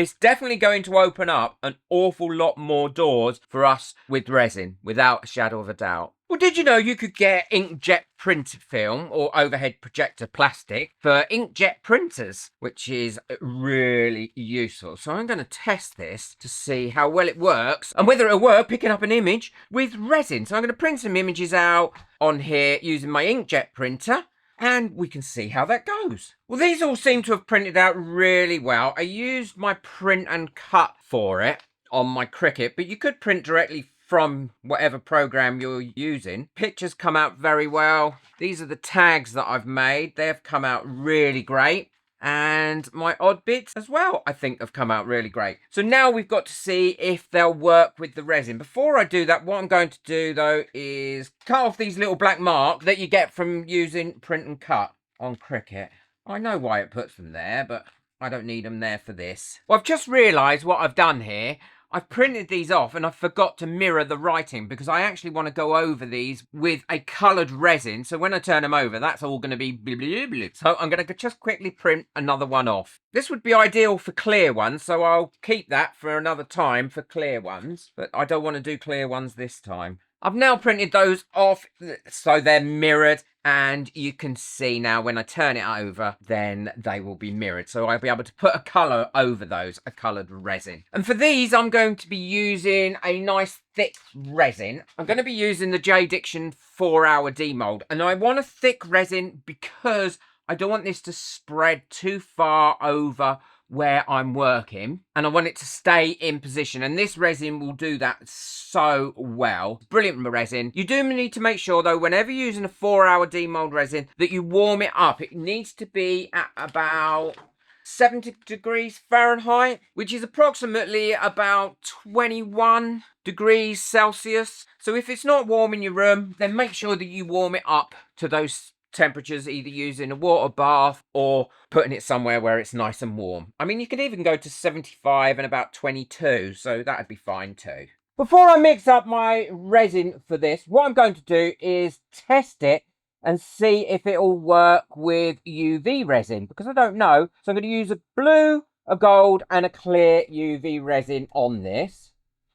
It's definitely going to open up an awful lot more doors for us with resin, without a shadow of a doubt. Well, did you know you could get inkjet printed film or overhead projector plastic for inkjet printers, which is really useful. So I'm going to test this to see how well it works and whether it'll work picking up an image with resin. So I'm going to print some images out on here using my inkjet printer, and we can see how that goes. Well, these all seem to have printed out really well. I used my print and cut for it on my Cricut, but you could print directly from whatever program you're using. Pictures come out very well. These are the tags that I've made. They've come out really great. And my odd bits as well, I think, have come out really great. So now we've got to see if they'll work with the resin. Before I do that, what I'm going to do, though, is cut off these little black marks that you get from using print and cut on Cricut. I know why it puts them there, but I don't need them there for this. Well, I've just realised what I've done here. I've printed these off and I forgot to mirror the writing because I actually want to go over these with a coloured resin. So when I turn them over, that's all going to be blah, blah, blah. So I'm going to just quickly print another one off. This would be ideal for clear ones, so I'll keep that for another time for clear ones. But I don't want to do clear ones this time. I've now printed those off so they're mirrored, and you can see now when I turn it over, then they will be mirrored. So I'll be able to put a colour over those, a coloured resin. And for these, I'm going to be using a nice thick resin. I'm going to be using the J Diction 4-hour demold. And I want a thick resin because I don't want this to spread too far over where I'm working, and I want it to stay in position, and this resin will do that so well. Brilliant resin. You do need to make sure though, whenever you're using a 4-hour demold resin, that you warm it up. It needs to be at about 70 degrees Fahrenheit, which is approximately about 21 degrees Celsius. So if it's not warm in your room, then make sure that you warm it up to those temperatures, either using a water bath or putting it somewhere where it's nice and warm. I mean, you could even go to 75 and about 22, so that'd be fine too. Before I mix up my resin for this, what I'm going to do is test it and see if it'll work with UV resin, because I don't know. So I'm going to use a blue, a gold and a clear UV resin on this.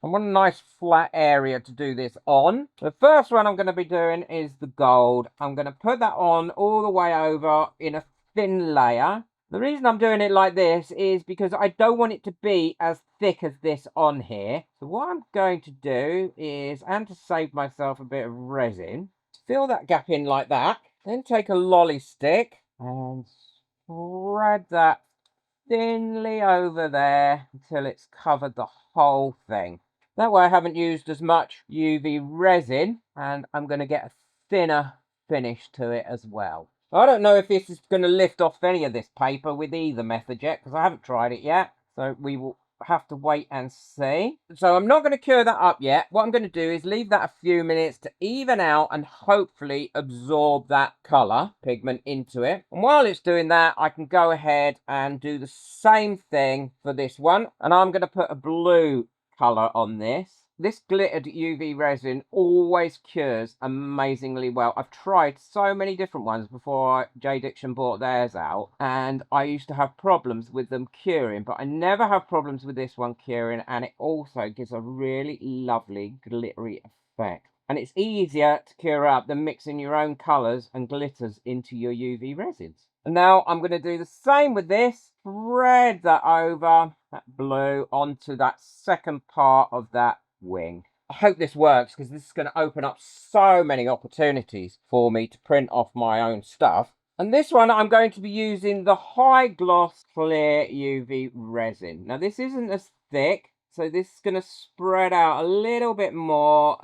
I want a nice flat area to do this on. The first one I'm going to be doing is the gold. I'm going to put that on all the way over in a thin layer. The reason I'm doing it like this is because I don't want it to be as thick as this on here. So what I'm going to do is, and to save myself a bit of resin, fill that gap in like that. Then take a lolly stick and spread that thinly over there until it's covered the whole thing. That way I haven't used as much UV resin, and I'm going to get a thinner finish to it as well. I don't know if this is going to lift off any of this paper with either method yet, because I haven't tried it yet. So we will have to wait and see. So I'm not going to cure that up yet. What I'm going to do is leave that a few minutes to even out and hopefully absorb that colour pigment into it. And while it's doing that, I can go ahead and do the same thing for this one. And I'm going to put a blue colour on this. This glittered UV resin always cures amazingly well. I've tried so many different ones before J Diction bought theirs out, and I used to have problems with them curing, but I never have problems with this one curing, and it also gives a really lovely glittery effect. And it's easier to cure up than mixing your own colours and glitters into your UV resins. And now I'm going to do the same with this. Spread that over, that blue, onto that second part of that wing. I hope this works, because this is going to open up so many opportunities for me to print off my own stuff. And this one I'm going to be using the high gloss clear UV resin. Now this isn't as thick, so this is going to spread out a little bit more,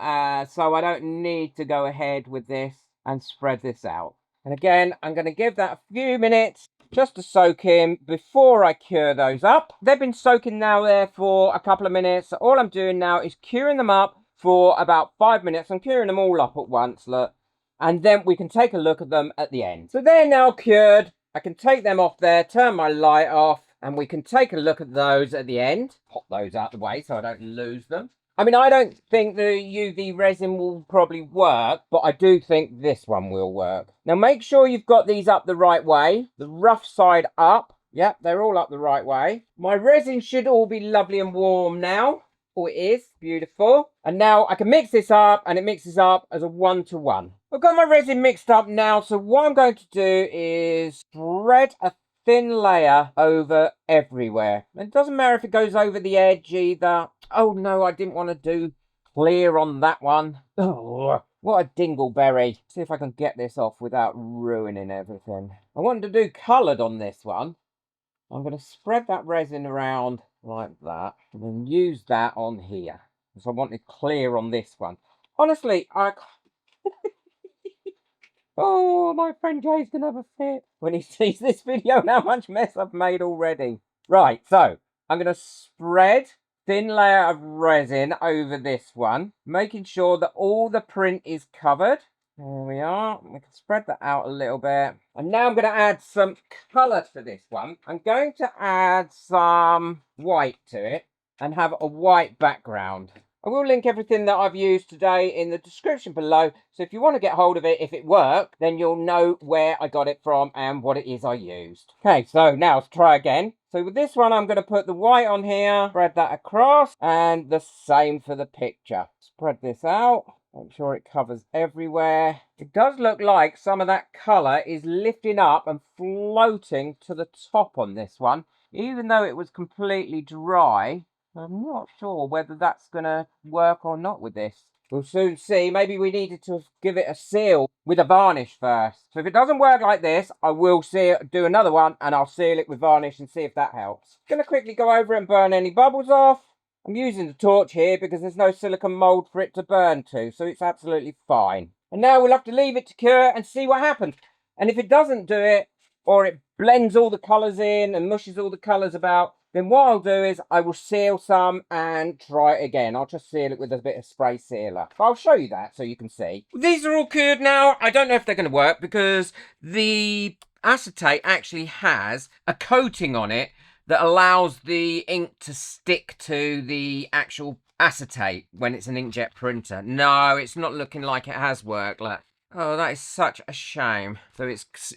so I don't need to go ahead with this and spread this out. And again, I'm going to give that a few minutes just to soak in before I cure those up. They've been soaking now there for a couple of minutes. So all I'm doing now is curing them up for about 5 minutes. I'm curing them all up at once, look. And then we can take a look at them at the end. So they're now cured. I can take them off there, turn my light off, and we can take a look at those at the end. Pop those out of the way so I don't lose them. I mean, I don't think the UV resin will probably work, but I do think this one will work. Now, make sure you've got these up the right way, the rough side up, Yep, they're all up the right way. My resin should all be lovely and warm now. Oh, it is. Beautiful. And now I can mix this up, and it mixes up as a 1-to-1. I've got my resin mixed up now, so what I'm going to do is spread a thin layer over everywhere. And it doesn't matter if it goes over the edge either. Oh, no, I didn't want to do clear on that one. Oh, what a dingleberry. See if I can get this off without ruining everything. I wanted to do coloured on this one. I'm going to spread that resin around like that and then use that on here. So I want it clear on this one. Honestly, oh, my friend Jay's going to have a fit when he sees this video and how much mess I've made already. Right, so I'm going to spread thin layer of resin over this one, making sure that all the print is covered. There we are. We can spread that out a little bit. And now I'm going to add some colour to this one. I'm going to add some white to it and have a white background. I will link everything that I've used today in the description below. So if you want to get hold of it, if it worked, then you'll know where I got it from and what it is I used. Okay, so now let's try again. So with this one, I'm going to put the white on here, spread that across, and the same for the picture. Spread this out. Make sure it covers everywhere. It does look like some of that colour is lifting up and floating to the top on this one. Even though it was completely dry, I'm not sure whether that's going to work or not with this. We'll soon see. Maybe we needed to give it a seal with a varnish first. So if it doesn't work like this, I will do another one and I'll seal it with varnish and see if that helps. Going to quickly go over it and burn any bubbles off. I'm using the torch here because there's no silicone mould for it to burn to, so it's absolutely fine. And now we'll have to leave it to cure and see what happens. And if it doesn't do it, or it blends all the colours in and mushes all the colours about, then what I'll do is I will seal some and try it again. I'll just seal it with a bit of spray sealer. I'll show you that so you can see. These are all cured now. I don't know if they're going to work because the acetate actually has a coating on it that allows the ink to stick to the actual acetate when it's an inkjet printer. No, it's not looking like it has worked. Look. Oh, that is such a shame. So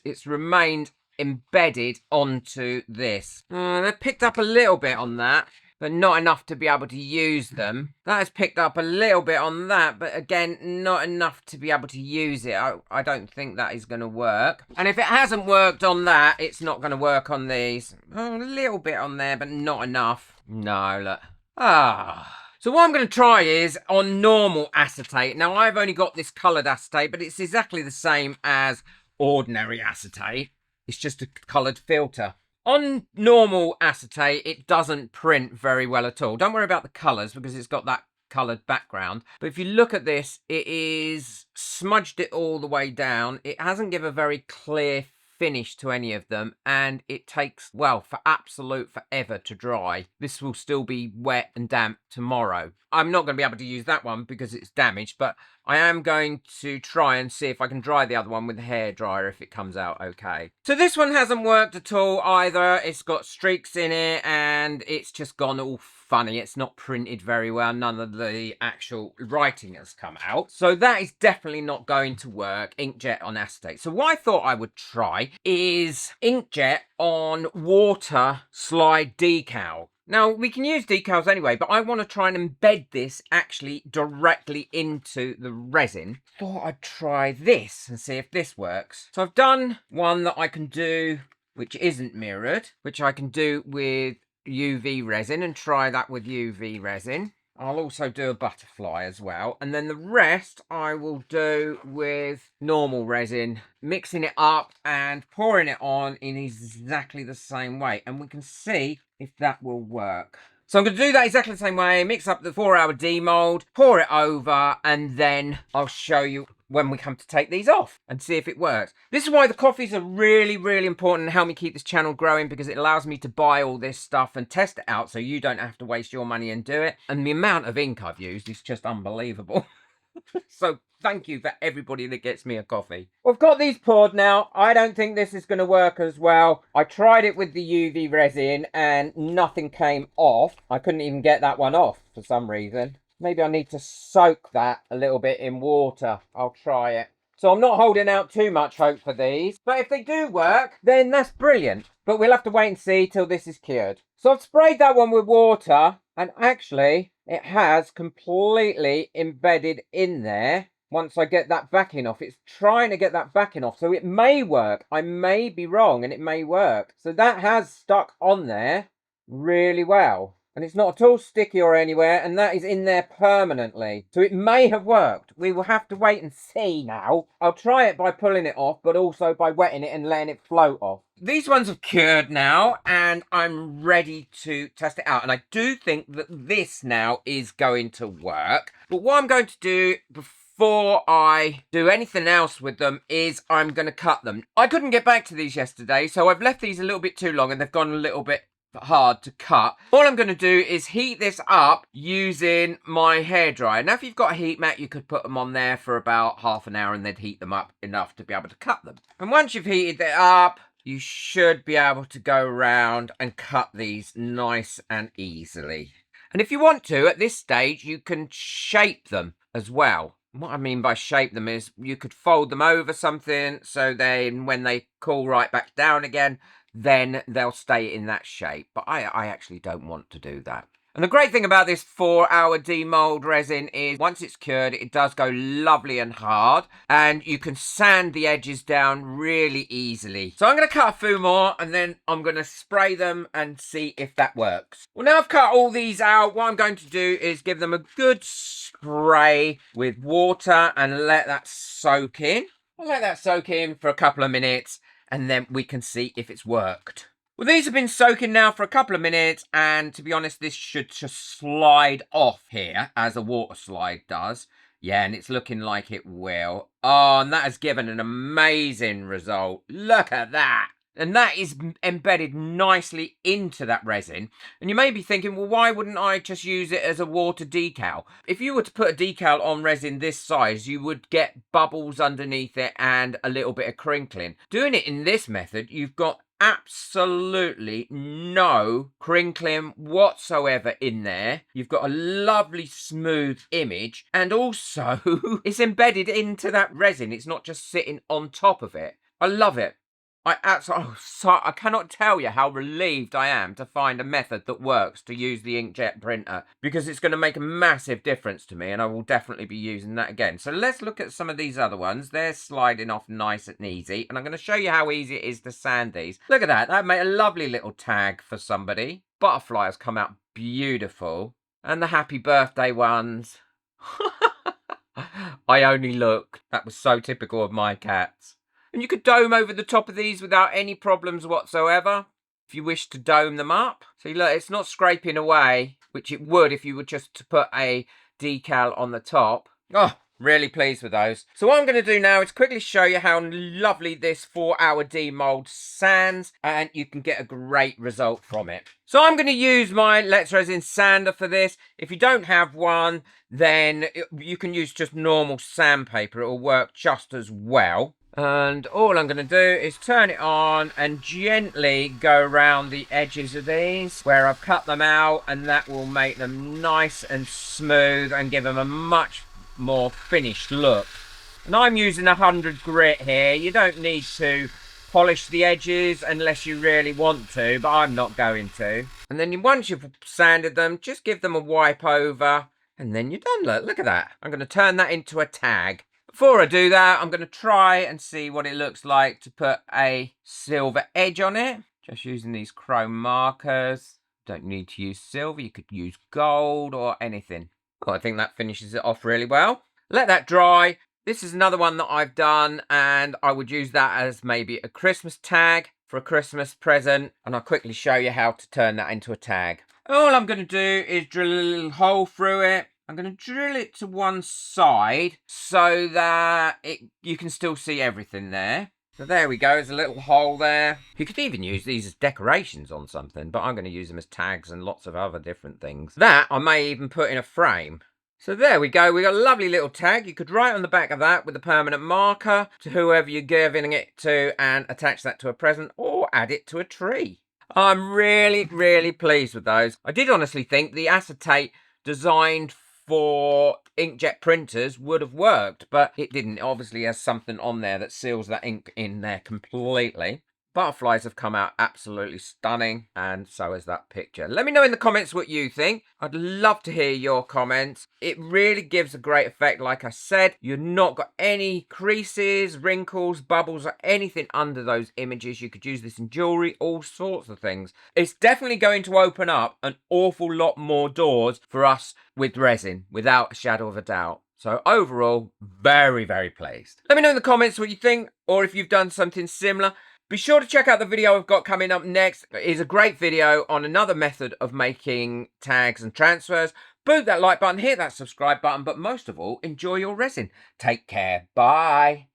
it's remained embedded onto this. They picked up a little bit on that, but not enough to be able to use them. That has picked up a little bit on that, but again, not enough to be able to use it. I don't think that is going to work. And if it hasn't worked on that, it's not going to work on these. Oh, a little bit on there, but not enough. No, look. So what I'm going to try is on normal acetate. Now, I've only got this coloured acetate, but it's exactly the same as ordinary acetate. It's just a coloured filter. On normal acetate, it doesn't print very well at all. Don't worry about the colours because it's got that coloured background. But if you look at this, it is smudged it all the way down. It hasn't given a very clear finish to any of them, and it takes, well, for absolute forever to dry. This will still be wet and damp tomorrow. I'm not going to be able to use that one because it's damaged, but I am going to try and see if I can dry the other one with a hairdryer if it comes out okay. So this one hasn't worked at all either. It's got streaks in it and it's just gone all funny. It's not printed very well. None of the actual writing has come out. So that is definitely not going to work. Inkjet on acetate. So what I thought I would try is inkjet on water slide decal. Now, we can use decals anyway, but I want to try and embed this actually directly into the resin. Thought I'd try this and see if this works. So I've done one that I can do, which isn't mirrored, which I can do with UV resin and try that with UV resin. I'll also do a butterfly as well. And then the rest I will do with normal resin, mixing it up and pouring it on in exactly the same way. And we can see if that will work. So I'm going to do that exactly the same way, mix up the 4-hour demold, pour it over, and then I'll show you when we come to take these off and see if it works. This is why the coffees are really, really important and help me keep this channel growing, because it allows me to buy all this stuff and test it out so you don't have to waste your money and do it. And the amount of ink I've used is just unbelievable. So thank you for everybody that gets me a coffee. Well, I've got these poured now. I don't think this is going to work as well. I tried it with the UV resin and nothing came off. I couldn't even get that one off for some reason. Maybe I need to soak that a little bit in water. I'll try it. So I'm not holding out too much hope for these. But if they do work, then that's brilliant. But we'll have to wait and see till this is cured. So I've sprayed that one with water, and actually it has completely embedded in there. Once I get that backing off, it's trying to get that backing off, so it may work. I may be wrong, and it may work. So that has stuck on there really well, and it's not at all sticky or anywhere, and that is in there permanently, so it may have worked. We will have to wait and see now. I'll try it by pulling it off, but also by wetting it and letting it float off. These ones have cured now, and I'm ready to test it out, and I do think that this now is going to work. But what I'm going to do before I do anything else with them is I'm going to cut them. I couldn't get back to these yesterday, so I've left these a little bit too long, and they've gone a little bit hard to cut. All I'm going to do is heat this up using my hairdryer. Now, if you've got a heat mat, you could put them on there for about half an hour and they'd heat them up enough to be able to cut them. And once you've heated it up, you should be able to go around and cut these nice and easily. And if you want to, at this stage, you can shape them as well. What I mean by shape them is you could fold them over something, so then when they cool right back down again, then they'll stay in that shape. But I actually don't want to do that. And the great thing about this 4-hour demold resin is once it's cured, it does go lovely and hard, and you can sand the edges down really easily. So I'm going to cut a few more, and then I'm going to spray them and see if that works. Well, now I've cut all these out, what I'm going to do is give them a good spray with water and let that soak in. I'll let that soak in for a couple of minutes, and then we can see if it's worked. Well, these have been soaking now for a couple of minutes, and to be honest, this should just slide off here, as a water slide does. Yeah, and it's looking like it will. Oh, and that has given an amazing result. Look at that. And that is embedded nicely into that resin. And you may be thinking, well, why wouldn't I just use it as a water decal? If you were to put a decal on resin this size, you would get bubbles underneath it and a little bit of crinkling. Doing it in this method, you've got absolutely no crinkling whatsoever in there. You've got a lovely smooth image, and also it's embedded into that resin. It's not just sitting on top of it. I love it. I cannot tell you how relieved I am to find a method that works to use the inkjet printer, because it's going to make a massive difference to me, and I will definitely be using that again. So let's look at some of these other ones. They're sliding off nice and easy, and I'm going to show you how easy it is to sand these. Look at that. That made a lovely little tag for somebody. Butterfly has come out beautiful. And the happy birthday ones. I only looked. That was so typical of my cats. And you could dome over the top of these without any problems whatsoever, if you wish to dome them up. See, look, it's not scraping away, which it would if you were just to put a decal on the top. Oh, really pleased with those. So what I'm going to do now is quickly show you how lovely this 4-hour demold sands, and you can get a great result from it. So I'm going to use my Let's Resin sander for this. If you don't have one, then you can use just normal sandpaper. It will work just as well. And all I'm going to do is turn it on and gently go around the edges of these where I've cut them out, and that will make them nice and smooth and give them a much more finished look. And I'm using 100 grit here. You don't need to polish the edges unless you really want to, but I'm not going to. And then once you've sanded them, just give them a wipe over, and then you're done. Look at that. I'm going to turn that into a tag. Before I do that, I'm going to try and see what it looks like to put a silver edge on it. Just using these chrome markers. Don't need to use silver. You could use gold or anything. Well, I think that finishes it off really well. Let that dry. This is another one that I've done, and I would use that as maybe a Christmas tag for a Christmas present. And I'll quickly show you how to turn that into a tag. All I'm going to do is drill a little hole through it. I'm going to drill it to one side so that you can still see everything there. So there we go, there's a little hole there. You could even use these as decorations on something, but I'm going to use them as tags and lots of other different things. That I may even put in a frame. So there we go, we got a lovely little tag. You could write on the back of that with a permanent marker to whoever you're giving it to and attach that to a present or add it to a tree. I'm really, really pleased with those. I did honestly think the acetate designed for inkjet printers would have worked, but it didn't. It obviously has something on there that seals that ink in there completely. Butterflies have come out absolutely stunning, and so has that picture. Let me know in the comments what you think. I'd love to hear your comments. It really gives a great effect. Like I said, you've not got any creases, wrinkles, bubbles, or anything under those images. You could use this in jewelry, all sorts of things. It's definitely going to open up an awful lot more doors for us with resin, without a shadow of a doubt. So overall, very, very pleased. Let me know in the comments what you think, or if you've done something similar. Be sure to check out the video I've got coming up next. It is a great video on another method of making tags and transfers. Boot that like button, hit that subscribe button, but most of all, enjoy your resin. Take care. Bye.